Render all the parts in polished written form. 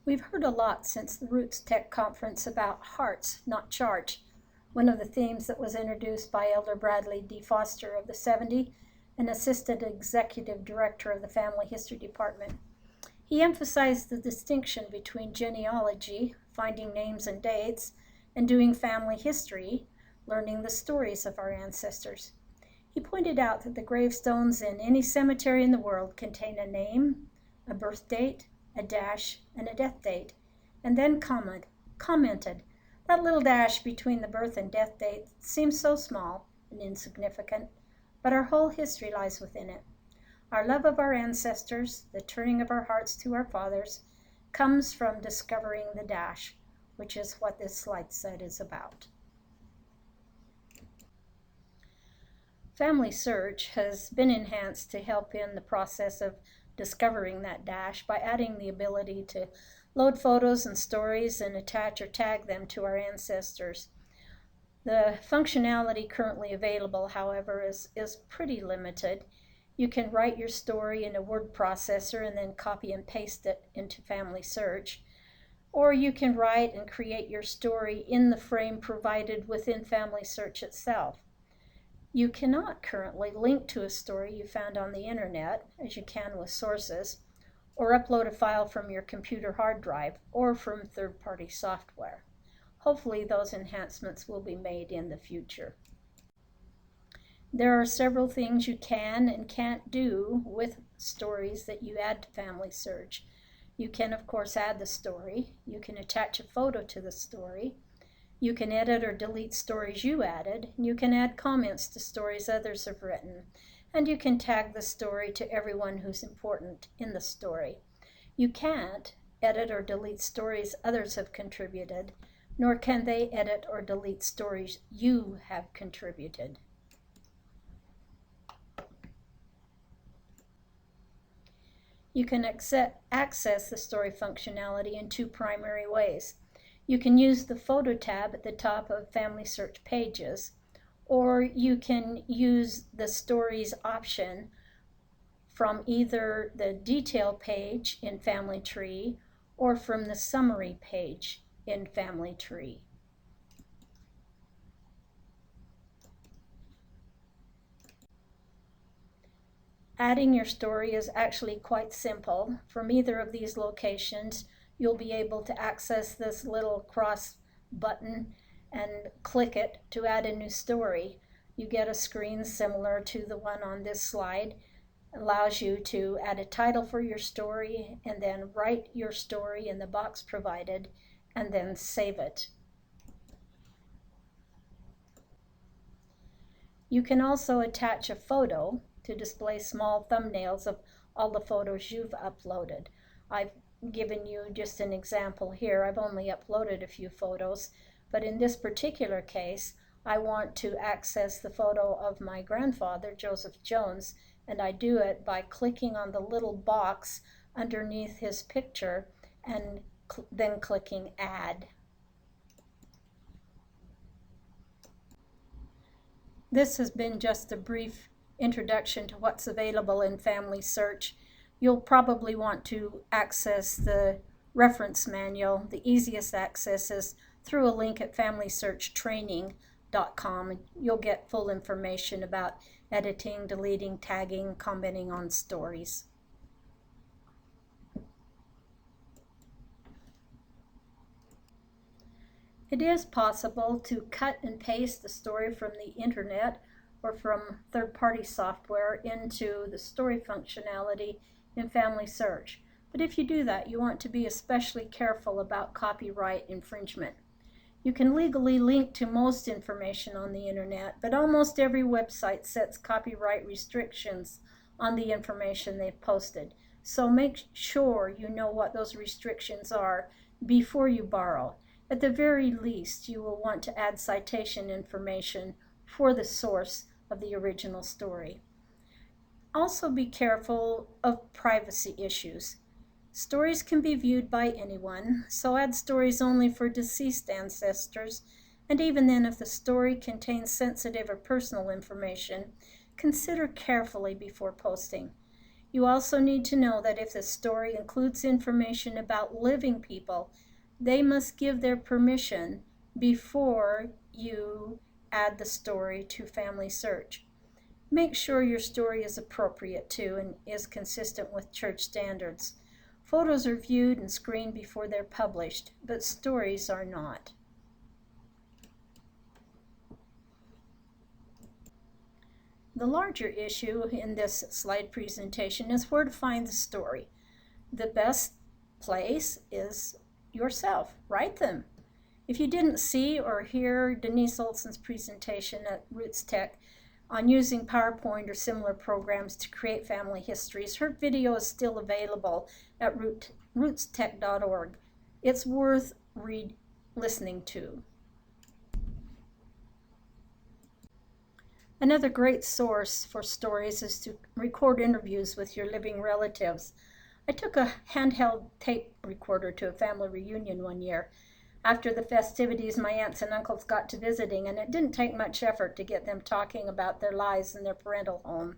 We've heard a lot since the Roots Tech Conference about hearts, not charts, one of the themes that was introduced by Elder Bradley D. Foster of the 70 and Assistant Executive Director of the Family History Department. He emphasized the distinction between genealogy, finding names and dates, and doing family history, learning the stories of our ancestors. He pointed out that the gravestones in any cemetery in the world contain a name, a birth date, a dash, and a death date, and then commented, "That little dash between the birth and death date seems so small and insignificant, but our whole history lies within it. Our love of our ancestors, the turning of our hearts to our fathers, comes from discovering the dash," which is what this slide set is about. Family Search has been enhanced to help in the process of discovering that dash by adding the ability to load photos and stories and attach or tag them to our ancestors. The functionality currently available, however, is pretty limited. You can write your story in a word processor and then copy and paste it into Family Search. Or you can write and create your story in the frame provided within Family Search itself. You cannot currently link to a story you found on the internet, as you can with sources, or upload a file from your computer hard drive or from third-party software. Hopefully those enhancements will be made in the future. There are several things you can and can't do with stories that you add to Family Search. You can, of course, add the story. You can attach a photo to the story. You can edit or delete stories you added. You can add comments to stories others have written. And you can tag the story to everyone who's important in the story. You can't edit or delete stories others have contributed, nor can they edit or delete stories you have contributed. You can access the story functionality in two primary ways. You can use the photo tab at the top of Family Search pages, or you can use the stories option from either the detail page in Family Tree or from the summary page in Family Tree. Adding your story is actually quite simple. From either of these locations, you'll be able to access this little cross button and click it to add a new story. You get a screen similar to the one on this slide. It allows you to add a title for your story and then write your story in the box provided and then save it. You can also attach a photo to display small thumbnails of all the photos you've uploaded. I've given you just an example here. I've only uploaded a few photos, but in this particular case, I want to access the photo of my grandfather, Joseph Jones, and I do it by clicking on the little box underneath his picture and then clicking Add. This has been just a brief introduction to what's available in Family Search. You'll probably want to access the reference manual. The easiest access is through a link at FamilySearchTraining.com. You'll get full information about editing, deleting, tagging, commenting on stories. It is possible to cut and paste the story from the internet or from third-party software into the story functionality in Family Search. But if you do that, you want to be especially careful about copyright infringement. You can legally link to most information on the internet, but almost every website sets copyright restrictions on the information they've posted. So make sure you know what those restrictions are before you borrow. At the very least, you will want to add citation information for the source of the original story. Also be careful of privacy issues. Stories can be viewed by anyone, so add stories only for deceased ancestors, and even then if the story contains sensitive or personal information, consider carefully before posting. You also need to know that if the story includes information about living people, they must give their permission before you add the story to Family Search. Make sure your story is appropriate too and is consistent with church standards. Photos are viewed and screened before they're published, but stories are not. The larger issue in this slide presentation is where to find the story. The best place is yourself. Write them. If you didn't see or hear Denise Olson's presentation at Roots Tech on using PowerPoint or similar programs to create family histories, her video is still available at rootstech.org. It's worth listening to. Another great source for stories is to record interviews with your living relatives. I took a handheld tape recorder to a family reunion one year. After the festivities, my aunts and uncles got to visiting, and it didn't take much effort to get them talking about their lives in their parental home.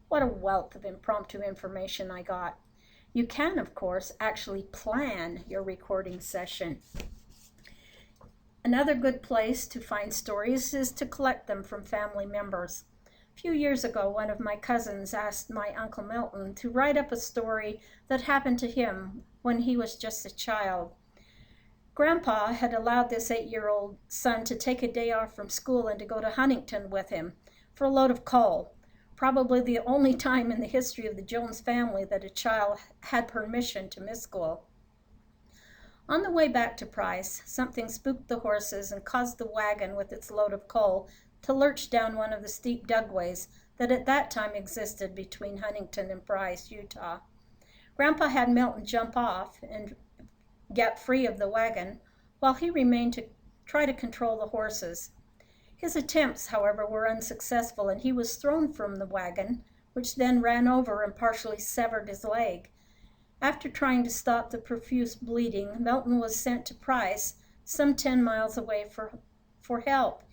What a wealth of impromptu information I got. You can, of course, actually plan your recording session. Another good place to find stories is to collect them from family members. A few years ago, one of my cousins asked my Uncle Milton to write up a story that happened to him when he was just a child. Grandpa had allowed this 8-year-old son to take a day off from school and to go to Huntington with him for a load of coal, probably the only time in the history of the Jones family that a child had permission to miss school. On the way back to Price, something spooked the horses and caused the wagon with its load of coal to lurch down one of the steep dugways that at that time existed between Huntington and Price, Utah. Grandpa had Milton jump off and get free of the wagon, while he remained to try to control the horses. His attempts, however, were unsuccessful, and he was thrown from the wagon, which then ran over and partially severed his leg. After trying to stop the profuse bleeding, Milton was sent to Price, some 10 miles away, for help.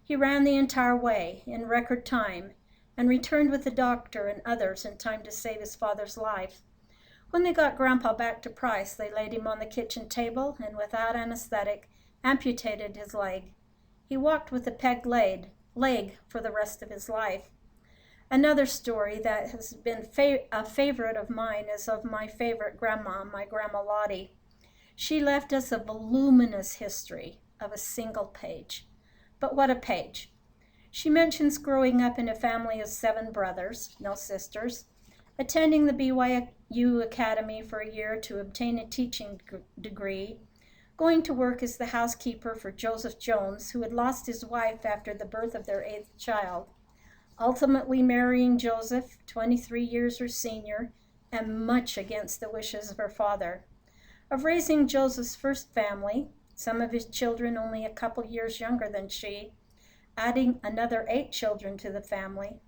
He ran the entire way in record time and returned with the doctor and others in time to save his father's life. When they got Grandpa back to Price, they laid him on the kitchen table and without anesthetic amputated his leg. He walked with a pegged leg for the rest of his life. Another story that has been a favorite of mine is of my favorite grandma, my Grandma Lottie. She left us a voluminous history of a single page. But what a page! She mentions growing up in a family of 7 brothers, no sisters, attending the BYU Academy for a year to obtain a teaching degree, going to work as the housekeeper for Joseph Jones, who had lost his wife after the birth of their 8th child, ultimately marrying Joseph, 23 years her senior, and much against the wishes of her father. Of raising Joseph's first family, some of his children only a couple years younger than she, adding another 8 children to the family.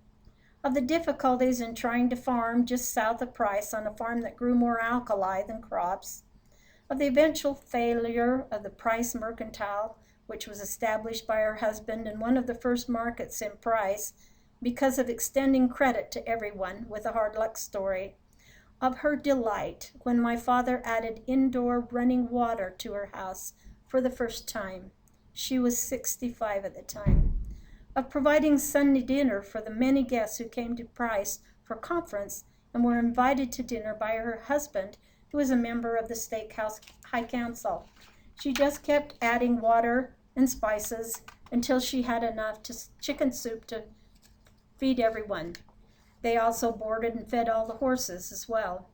Of the difficulties in trying to farm just south of Price on a farm that grew more alkali than crops. Of the eventual failure of the Price Mercantile, which was established by her husband in one of the first markets in Price, because of extending credit to everyone with a hard luck story. Of her delight when my father added indoor running water to her house for the first time. She was 65 at the time. Of providing Sunday dinner for the many guests who came to Price for conference and were invited to dinner by her husband, who was a member of the Steakhouse High Council. She just kept adding water and spices until she had enough chicken soup to feed everyone. They also boarded and fed all the horses as well.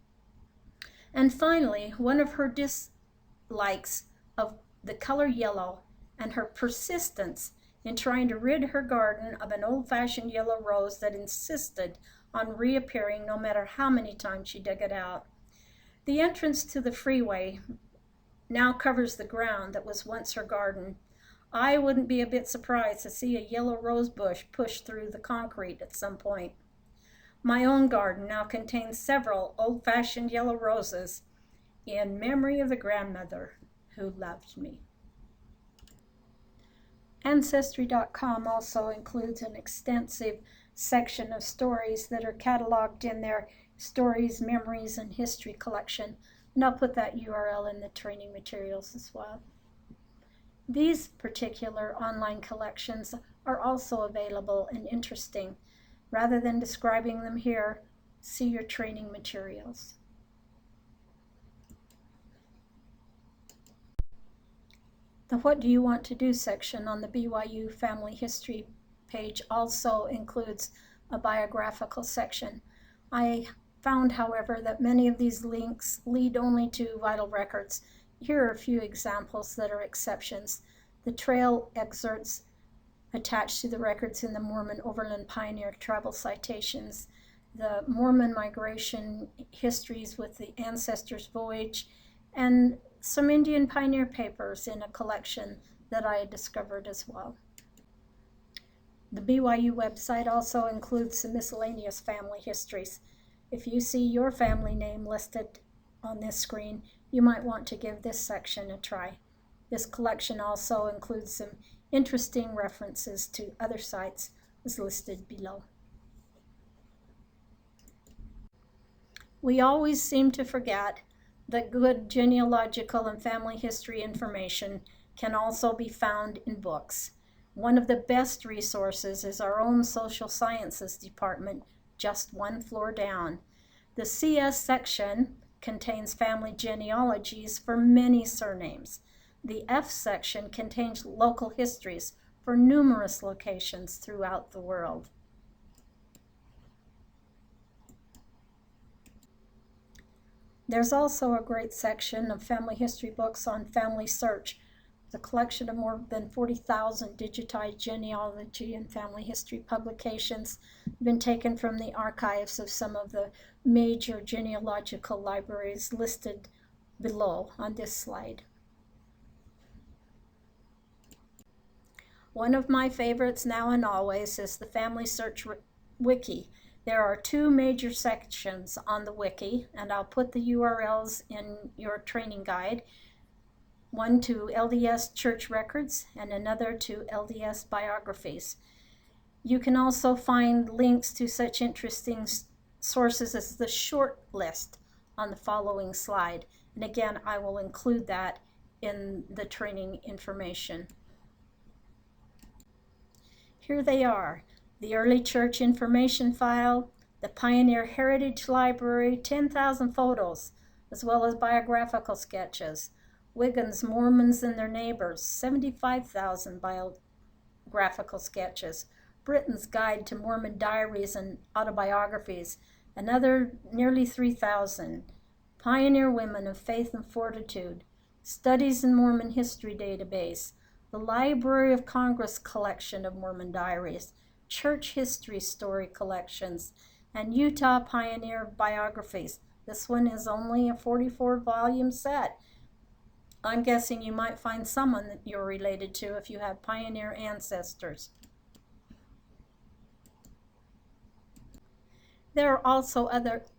And finally, one of her dislikes of the color yellow and her persistence in trying to rid her garden of an old-fashioned yellow rose that insisted on reappearing no matter how many times she dug it out. The entrance to the freeway now covers the ground that was once her garden. I wouldn't be a bit surprised to see a yellow rose bush push through the concrete at some point. My own garden now contains several old-fashioned yellow roses in memory of the grandmother who loved me. Ancestry.com also includes an extensive section of stories that are cataloged in their Stories, Memories, and History collection, and I'll put that URL in the training materials as well. These particular online collections are also available and interesting. Rather than describing them here, see your training materials. The What Do You Want to Do section on the BYU Family History page also includes a biographical section. I found, however, that many of these links lead only to vital records. Here are a few examples that are exceptions. The trail excerpts attached to the records in the Mormon Overland Pioneer travel citations, the Mormon migration histories with the Ancestors Voyage, and some Indian pioneer papers in a collection that I had discovered as well. The BYU website also includes some miscellaneous family histories. If you see your family name listed on this screen, you might want to give this section a try. This collection also includes some interesting references to other sites as listed below. We always seem to forget that good genealogical and family history information can also be found in books. One of the best resources is our own social sciences department, just one floor down. The CS section contains family genealogies for many surnames. The F section contains local histories for numerous locations throughout the world. There's also a great section of family history books on family search. The collection of more than 40,000 digitized genealogy and family history publications have been taken from the archives of some of the major genealogical libraries listed below on this slide. One of my favorites now and always is the Family Search Wiki. There are two major sections on the Wiki, and I'll put the URLs in your training guide. One to LDS church records and another to LDS biographies. You can also find links to such interesting sources as the short list on the following slide. And again, I will include that in the training information. Here they are: the Early Church Information File, the Pioneer Heritage Library, 10,000 photos, as well as biographical sketches. Wigan's Mormons and Their Neighbors, 75,000 biographical sketches. Britain's Guide to Mormon Diaries and Autobiographies, another nearly 3,000. Pioneer Women of Faith and Fortitude, Studies in Mormon History Database, the Library of Congress collection of Mormon diaries, church history story collections, and Utah Pioneer biographies. This one is only a 44-volume set. I'm guessing you might find someone that you're related to if you have pioneer ancestors. There are also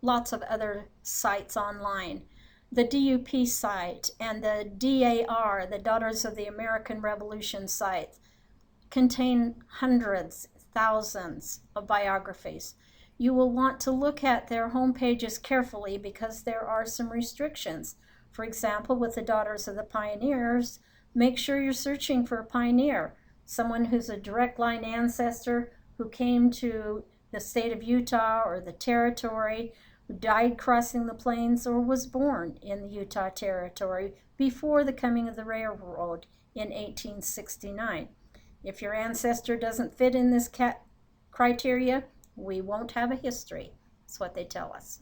lots of other sites online. The DUP site and the DAR, the Daughters of the American Revolution site, contain hundreds, thousands of biographies. You will want to look at their home pages carefully because there are some restrictions. For example, with the Daughters of the Pioneers, make sure you're searching for a pioneer, someone who's a direct line ancestor who came to the state of Utah or the territory, who died crossing the plains or was born in the Utah territory before the coming of the railroad in 1869. If your ancestor doesn't fit in this criteria, we won't have a history. That's what they tell us.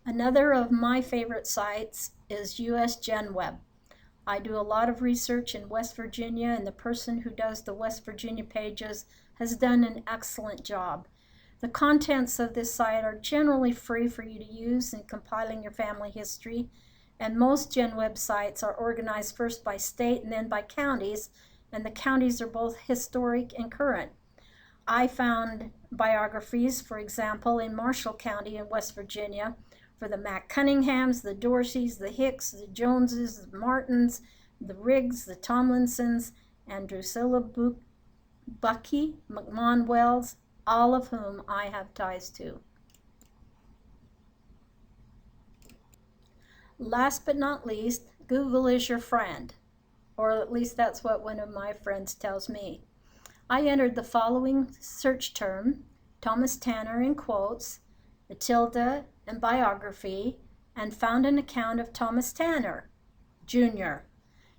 Another of my favorite sites is US GenWeb. I do a lot of research in West Virginia, and the person who does the West Virginia pages has done an excellent job. The contents of this site are generally free for you to use in compiling your family history, and most GenWeb sites are organized first by state and then by counties, and the counties are both historic and current. I found biographies, for example, in Marshall County in West Virginia for the Mac Cunninghams, the Dorseys, the Hicks, the Joneses, the Martins, the Riggs, the Tomlinsons, and Drusilla Bucky, McMahon Wells, all of whom I have ties to. Last but not least, Google is your friend, or at least that's what one of my friends tells me. I entered the following search term: Thomas Tanner in quotes, Matilda, and biography, and found an account of Thomas Tanner, Jr.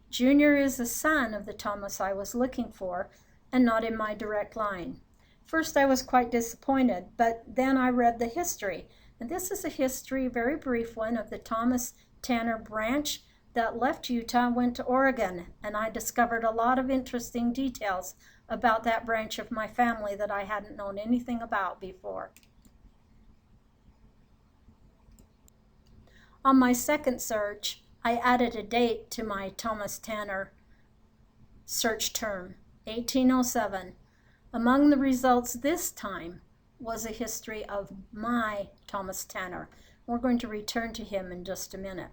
Jr. is the son of the Thomas I was looking for, and not in my direct line. First I was quite disappointed, but then I read the history, and this is a history, a very brief one, of the Thomas Tanner branch that left Utah and went to Oregon, and I discovered a lot of interesting details about that branch of my family that I hadn't known anything about before. On my second search, I added a date to my Thomas Tanner search term, 1807. Among the results this time was a history of my Thomas Tanner. We're going to return to him in just a minute.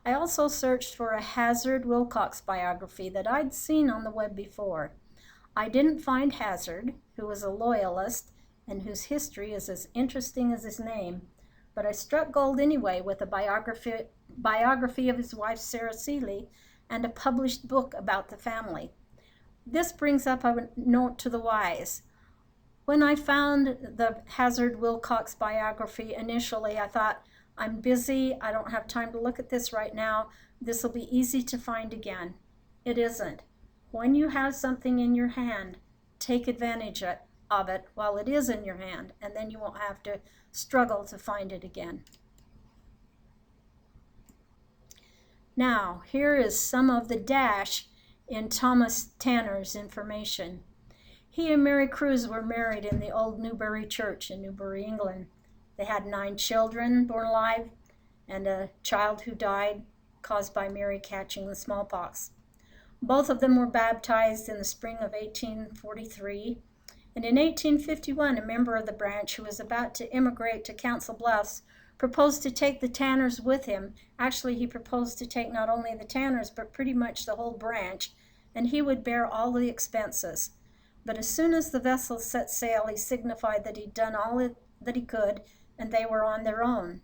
I also searched for a Hazard Wilcox biography that I'd seen on the web before. I didn't find Hazard, who was a loyalist and whose history is as interesting as his name, but I struck gold anyway with a biography of his wife Sarah Seeley and a published book about the family. This brings up a note to the wise. When I found the Hazard Wilcox biography initially, I thought, I'm busy, I don't have time to look at this right now, this will be easy to find again. It isn't. When you have something in your hand, take advantage of it while it is in your hand, and then you won't have to struggle to find it again. Now, here is some of the dash in Thomas Tanner's information. He and Mary Cruz were married in the old Newbury Church in Newbury, England. They had 9 children born alive and a child who died caused by Mary catching the smallpox. Both of them were baptized in the spring of 1843, and in 1851 a member of the branch who was about to immigrate to Council Bluffs proposed to take the Tanners with him. Actually, he proposed to take not only the Tanners but pretty much the whole branch, and he would bear all the expenses. But as soon as the vessel set sail, he signified that he'd done all that he could, and they were on their own.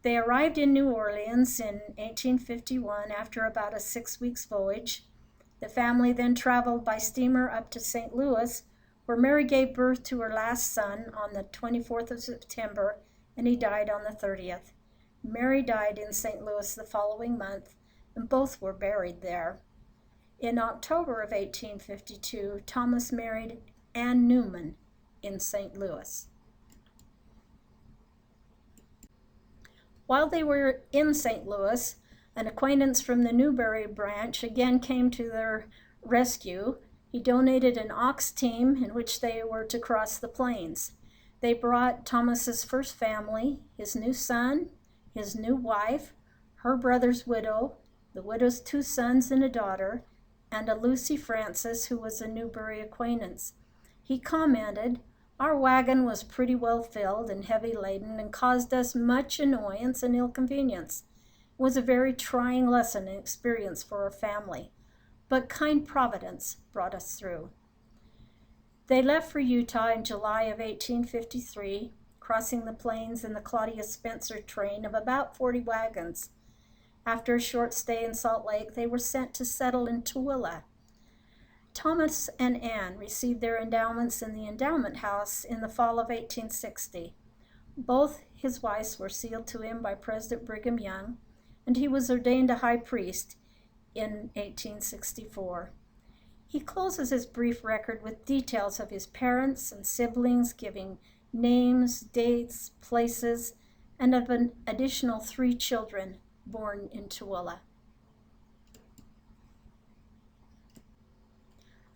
They arrived in New Orleans in 1851 after about a 6 weeks voyage. The family then traveled by steamer up to St. Louis, where Mary gave birth to her last son on the 24th of September, and he died on the 30th. Mary died in St. Louis the following month, and both were buried there. In October of 1852, Thomas married Anne Newman in St. Louis. While they were in St. Louis, an acquaintance from the Newbury branch again came to their rescue. He donated an ox team in which they were to cross the plains. They brought Thomas's first family, his new son, his new wife, her brother's widow, the widow's 2 sons and a daughter, and a Lucy Francis who was a Newbury acquaintance. He commented, "Our wagon was pretty well filled and heavy laden and caused us much annoyance and inconvenience. It was a very trying lesson and experience for our family, but kind Providence brought us through." They left for Utah in July of 1853, crossing the plains in the Claudia Spencer train of about 40 wagons. After a short stay in Salt Lake, they were sent to settle in Tooele. Thomas and Anne received their endowments in the endowment house in the fall of 1860. Both his wives were sealed to him by President Brigham Young, and he was ordained a high priest in 1864. He closes his brief record with details of his parents and siblings, giving names, dates, places, and of an additional 3 children born in Tooele.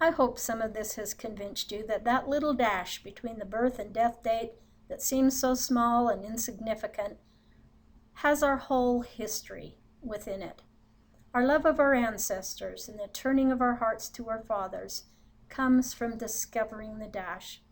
I hope some of this has convinced you that that little dash between the birth and death date that seems so small and insignificant has our whole history within it. Our love of our ancestors and the turning of our hearts to our fathers comes from discovering the dash.